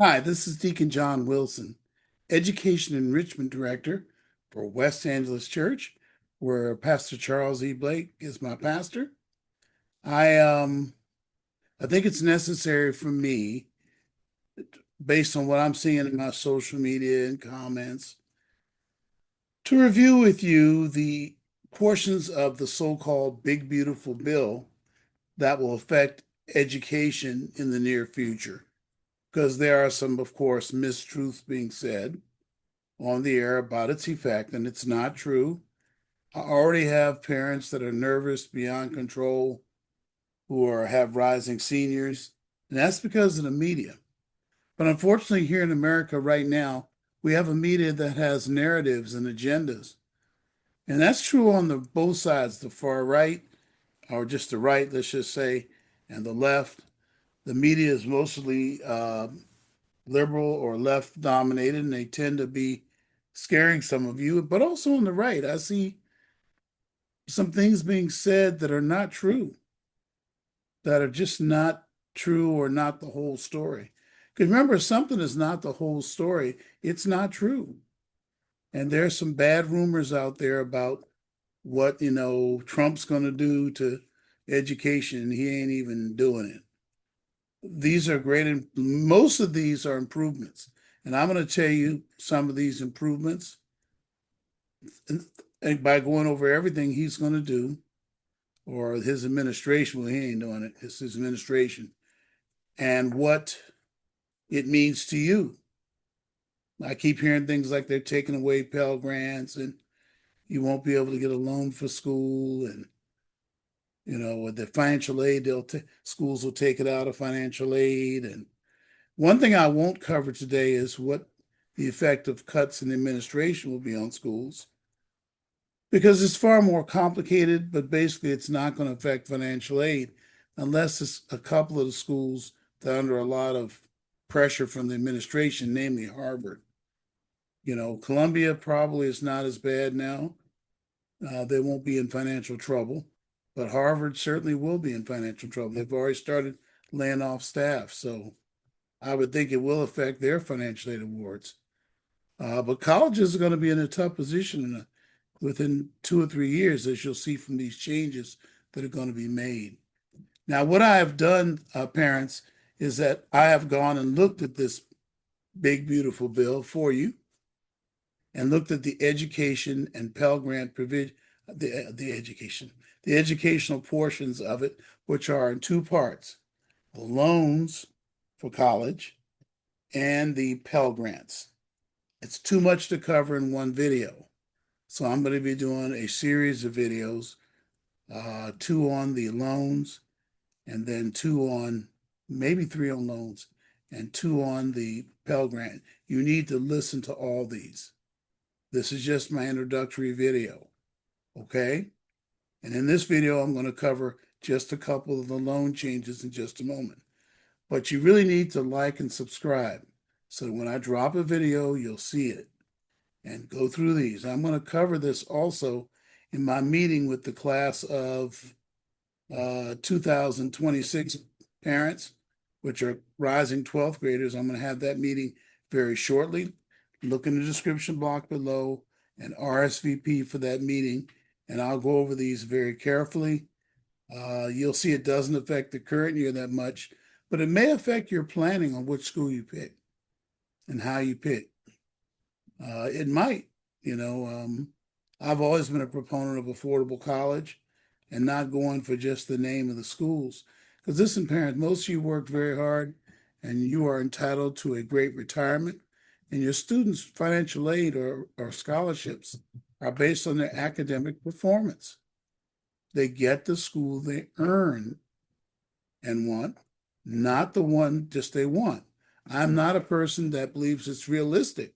Hi, this is Deacon John Wilson, Education Enrichment Director for West Angeles Church, where Pastor Charles E. Blake is my pastor. I um I think it's necessary for me, based on what I'm seeing in my social media and comments, to review with you the portions of the so-called Big Beautiful Bill that will affect education in the near future. Because there are some, of course, mistruths being said on the air about its effect, and it's not true. I already have parents that are nervous beyond control who have rising seniors, and that's because of the media. But unfortunately, here in America right now, we have a media that has narratives and agendas. And that's true on the both sides, the far right, or just the right, let's just say, and the left. The media is mostly liberal or left dominated, and they tend to be scaring some of you. But also on the right, I see some things being said that are not true, that are just not true or not the whole story. Because remember, something is not the whole story, it's not true. And there's some bad rumors out there about what, Trump's going to do to education, and he ain't even doing it. These are great, most of these are improvements. And I'm going to tell you some of these improvements and by going over everything he's going to do or his administration. Well, he ain't doing it, it's his administration, and what it means to you. I keep hearing things like they're taking away Pell Grants and you won't be able to get a loan for school, and with the financial aid, schools will take it out of financial aid. And one thing I won't cover today is what the effect of cuts in the administration will be on schools, because it's far more complicated, but basically it's not going to affect financial aid unless it's a couple of the schools that are under a lot of pressure from the administration, namely Harvard. Columbia probably is not as bad now. They won't be in financial trouble, but Harvard certainly will be in financial trouble. They've already started laying off staff, so I would think it will affect their financial aid awards. But colleges are going to be in a tough position within 2 or 3 years, as you'll see from these changes that are going to be made. Now, what I have done, parents, is that I have gone and looked at this big, beautiful bill for you and looked at the education and Pell Grant provision, the educational portions of it, which are in two parts: the loans for college and the Pell Grants. It's too much to cover in one video. So I'm going to be doing a series of videos, two on the loans, and then two on, maybe three on loans, and two on the Pell Grant. You need to listen to all these. This is just my introductory video, okay? And in this video, I'm going to cover just a couple of the loan changes in just a moment. But you really need to like and subscribe so when I drop a video, you'll see it and go through these. I'm going to cover this also in my meeting with the class of 2026 parents, which are rising 12th graders. I'm going to have that meeting very shortly. Look in the description block below and RSVP for that meeting, and I'll go over these very carefully. You'll see it doesn't affect the current year that much, but it may affect your planning on which school you pick and how you pick. It might, you know. I've always been a proponent of affordable college and not going for just the name of the schools. Because listen, parents, most of you worked very hard and you are entitled to a great retirement. And your students' financial aid or scholarships are based on their academic performance. They get the school they earn and want, not the one just they want. I'm not a person that believes it's realistic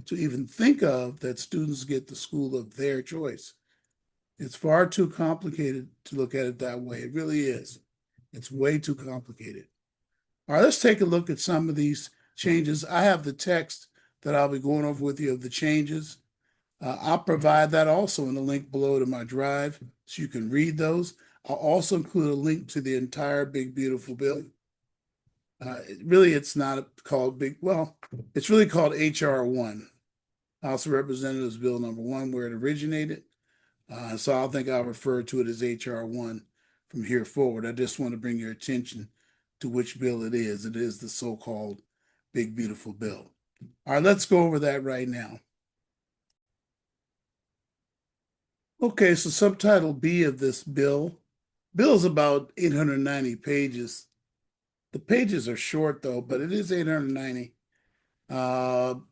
to even think of that students get the school of their choice. It's far too complicated to look at it that way. It really is. It's way too complicated. All right, let's take a look at some of these changes. I have the text that I'll be going over with you of the changes. I'll provide that also in the link below to my drive so you can read those. I'll also include a link to the entire big, beautiful bill. Really, it's not called big. Well, it's really called HR 1, House of Representatives Bill number 1, where it originated. So I think I'll refer to it as HR 1 from here forward. I just want to bring your attention to which bill it is. It is the so-called Big Beautiful Bill. All right, let's go over that right now. Okay, so subtitle B of this bill. Bill is about 890 pages. The pages are short though, but it is 890. So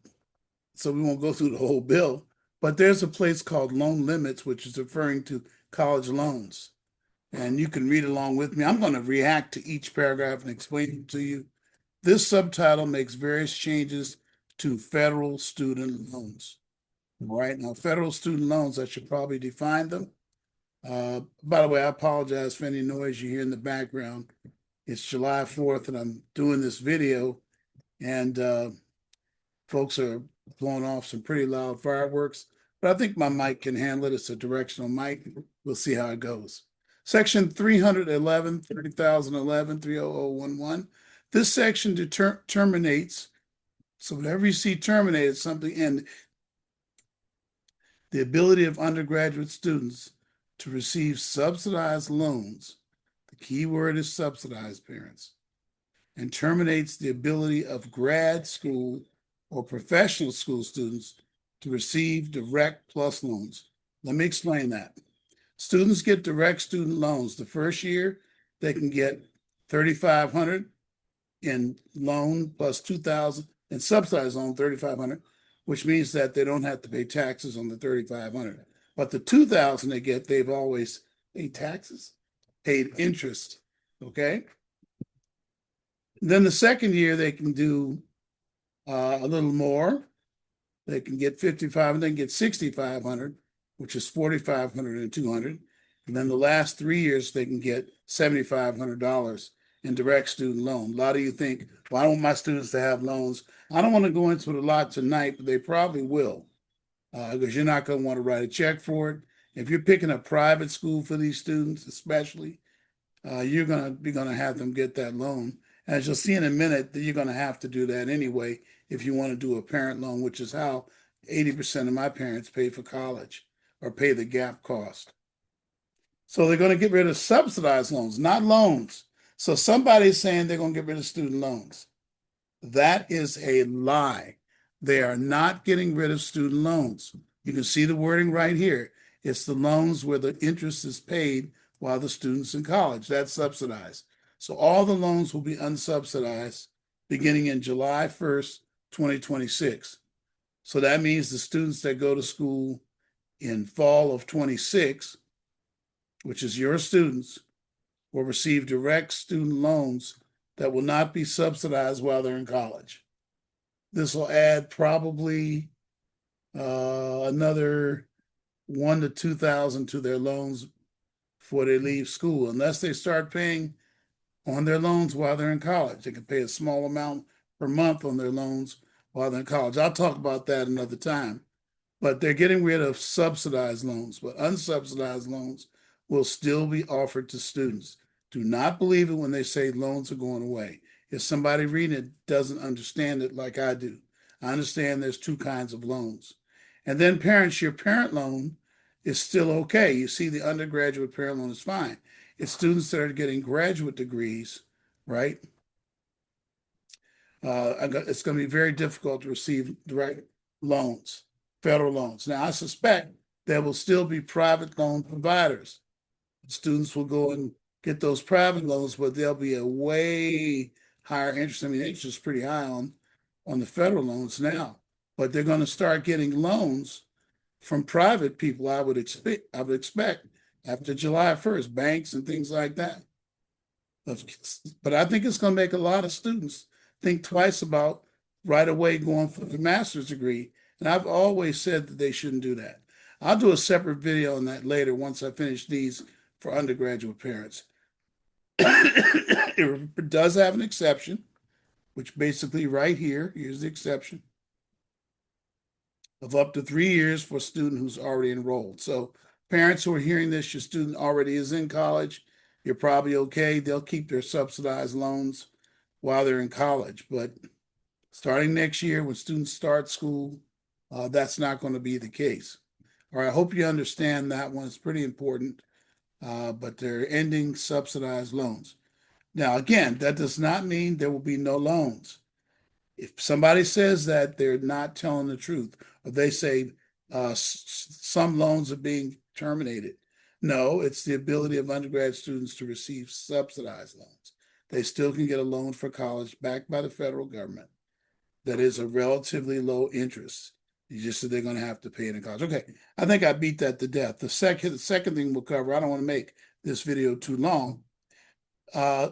we won't go through the whole bill, but there's a place called loan limits, which is referring to college loans. And you can read along with me. I'm going to react to each paragraph and explain it to you. This subtitle makes various changes to federal student loans. All right, now federal student loans, I should probably define them. By the way, I apologize for any noise you hear in the background. It's July 4th and I'm doing this video, and folks are blowing off some pretty loud fireworks, but I think my mic can handle it. It's a directional mic. We'll see how it goes. Section 311, 30,011, 30011. This section terminates. So whenever you see terminated something in the ability of undergraduate students to receive subsidized loans, the key word is subsidized, parents, and terminates the ability of grad school or professional school students to receive direct plus loans. Let me explain that. Students get direct student loans. The first year, they can get $3,500 in loan plus $2,000 in subsidized loan, $3,500, which means that they don't have to pay taxes on the $3,500. But the $2,000 they get, they've always paid taxes, paid interest. Okay. Then the second year, they can do a little more. They can get 55, and then get 6,500, which is 4,500 and 200. And then the last 3 years, they can get $7,500 in direct student loan. A lot of you think, well, I don't want my students to have loans. I don't want to go into it a lot tonight, but they probably will, because you're not going to want to write a check for it. If you're picking a private school for these students, especially, you're going to have them get that loan. As you'll see in a minute, that you're going to have to do that anyway if you want to do a parent loan, which is how 80% of my parents pay for college or pay the gap cost. So they're going to get rid of subsidized loans, not loans. So somebody's saying they're going to get rid of student loans. That is a lie. They are not getting rid of student loans. You can see the wording right here. It's the loans where the interest is paid while the student's in college. That's subsidized. So all the loans will be unsubsidized beginning in July 1st, 2026. So that means the students that go to school in fall of 26, which is your students, will receive direct student loans that will not be subsidized while they're in college. This will add probably another $1,000 to $2,000 to their loans before they leave school, unless they start paying on their loans while they're in college. They can pay a small amount per month on their loans while they're in college. I'll talk about that another time. But they're getting rid of subsidized loans, but unsubsidized loans will still be offered to students. Do not believe it when they say loans are going away. If somebody reading it doesn't understand it like I do, I understand there's two kinds of loans. And then parents, your parent loan is still okay. You see, the undergraduate parent loan is fine. It's students that are getting graduate degrees, right? It's going to be very difficult to receive direct loans, federal loans. Now, I suspect there will still be private loan providers. Students will go and get those private loans, but there'll be a way higher interest. I mean, interest is pretty high on the federal loans now, but they're going to start getting loans from private people. I would expect after July 1st, banks and things like that. But I think it's going to make a lot of students think twice about right away going for the master's degree. And I've always said that they shouldn't do that. I'll do a separate video on that later once I finish these for undergraduate parents. It does have an exception, which basically right here, here's the exception of up to 3 years for a student who's already enrolled. So parents who are hearing this, your student already is in college, you're probably okay. They'll keep their subsidized loans while they're in college. But starting next year, when students start school, that's not going to be the case. All right, I hope you understand that one. It's pretty important. But they're ending subsidized loans. Now, again, that does not mean there will be no loans. If somebody says that, they're not telling the truth, or they say some loans are being terminated. No, it's the ability of undergrad students to receive subsidized loans. They still can get a loan for college backed by the federal government that is a relatively low interest. You just said they're going to have to pay it in college. Okay, I think I beat that to death. The second thing we'll cover, I don't want to make this video too long.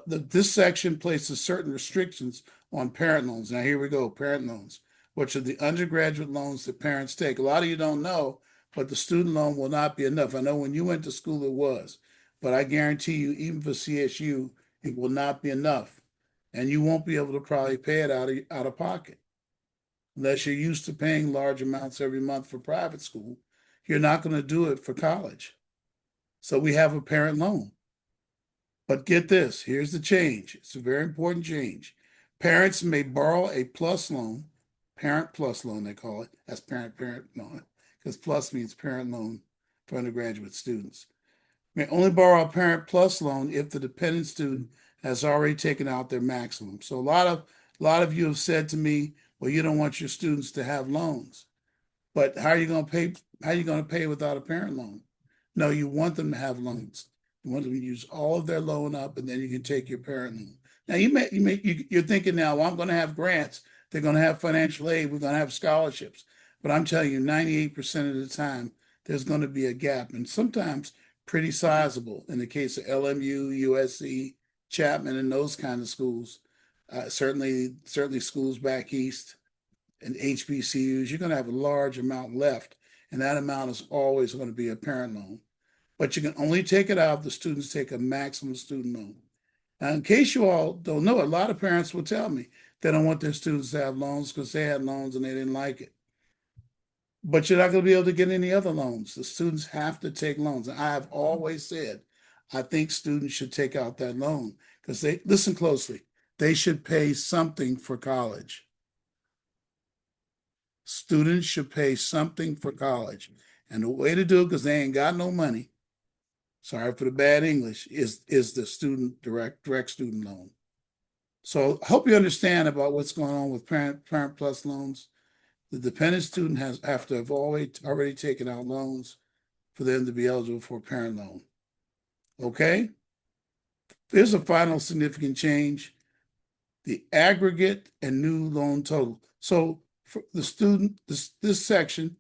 This section places certain restrictions on parent loans. Now here we go, parent loans, which are the undergraduate loans that parents take. A lot of you don't know, but the student loan will not be enough. I know when you went to school it was, but I guarantee you, even for CSU, it will not be enough. And you won't be able to probably pay it out of pocket. Unless you're used to paying large amounts every month for private school, you're not going to do it for college. So we have a parent loan. But get this, here's the change. It's a very important change. Parents may borrow a plus loan, parent plus loan, they call it. That's parent loan, because plus means parent loan for undergraduate students. May only borrow a parent plus loan if the dependent student has already taken out their maximum. So a lot of you have said to me, well, you don't want your students to have loans. But how are you going to pay? How are you going to pay without a parent loan? No, you want them to have loans. You want them to use all of their loan up, and then you can take your parent loan. Now you're thinking now, well, I'm going to have grants. They're going to have financial aid. We're going to have scholarships. But I'm telling you, 98% of the time, there's going to be a gap, and sometimes pretty sizable. In the case of LMU, USC, Chapman, and those kind of schools, certainly schools back east and HBCUs, you're going to have a large amount left, and that amount is always going to be a parent loan. But you can only take it out if the students take a maximum student loan. Now, in case you all don't know, a lot of parents will tell me they don't want their students to have loans because they had loans and they didn't like it. But you're not going to be able to get any other loans. The students have to take loans. And I have always said, I think students should take out that loan because they, listen closely, they should pay something for college. Students should pay something for college. And the way to do it, because they ain't got no money, sorry for the bad English, is the student direct student loan. So I hope you understand about what's going on with parent plus loans. The dependent student have to have already taken out loans for them to be eligible for a parent loan. Okay? Here's a final significant change: the aggregate and new loan total. So for the student, this section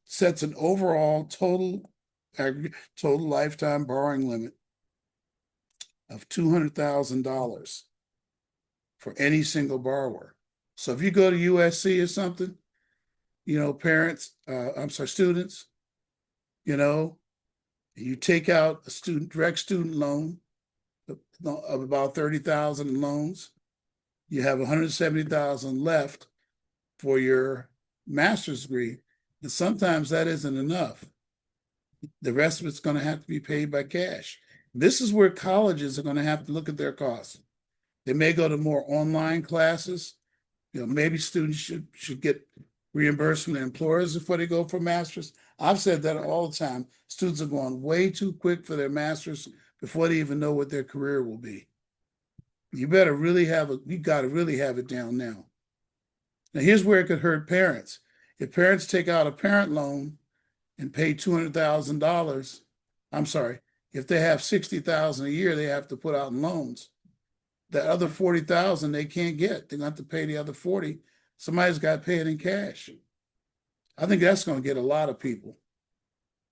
sets an overall total lifetime borrowing limit of $200,000 for any single borrower. So if you go to USC or something, students, you take out a direct student loan of about 30,000 in loans, you have 170,000 left for your master's degree, and sometimes that isn't enough. The rest of it's going to have to be paid by cash. This is where colleges are going to have to look at their costs. They may go to more online classes. Maybe students should get reimbursed from their employers before they go for master's. I've said that all the time. Students are going way too quick for their master's before they even know what their career will be. You got to really have it down now. Now, here's where it could hurt parents. If parents take out a parent loan and pay $200,000, if they have $60,000 a year, they have to put out in loans. The other $40,000 they can't get. They're going to have to pay the other $40,000. Somebody's got to pay it in cash. I think that's going to get a lot of people.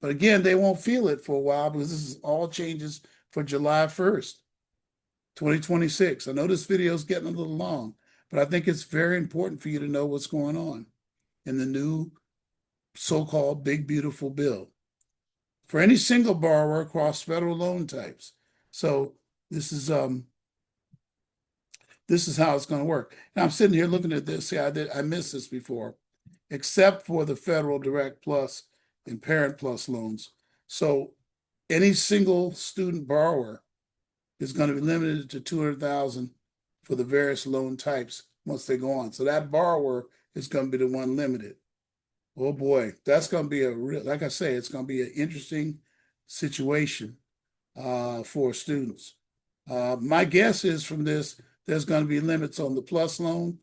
But again, they won't feel it for a while because this is all changes for July 1st, 2026. I know this video is getting a little long, but I think it's very important for you to know what's going on in the new so-called big, beautiful bill for any single borrower across federal loan types. So this is how it's going to work. Now I'm sitting here looking at this. See, I missed this before, except for the federal direct plus and parent plus loans. So any single student borrower is going to be limited to $200,000 for the various loan types once they go on. So that borrower is going to be the one limited. Oh boy, that's going to be a real, like I say, it's going to be an interesting situation for students. My guess is from this, there's going to be limits on the PLUS loan,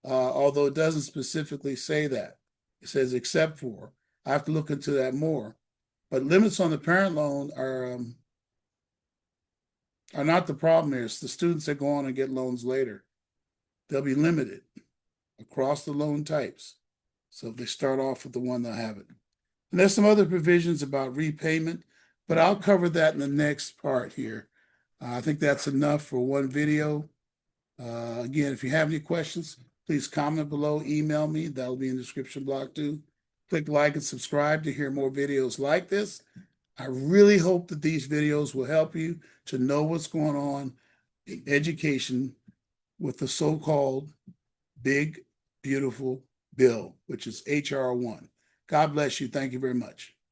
although it doesn't specifically say that. It says except for. I have to look into that more. But limits on the parent loan are not the problem here. It's the students that go on and get loans later. They'll be limited across the loan types. So if they start off with the one, they'll have it. And there's some other provisions about repayment, but I'll cover that in the next part here. I think that's enough for one video. Again, if you have any questions, please comment below, email me. That'll be in the description block too. Click like and subscribe to hear more videos like this. I really hope that these videos will help you to know what's going on in education with the so-called big, beautiful bill, which is HR 1. God bless you. Thank you very much.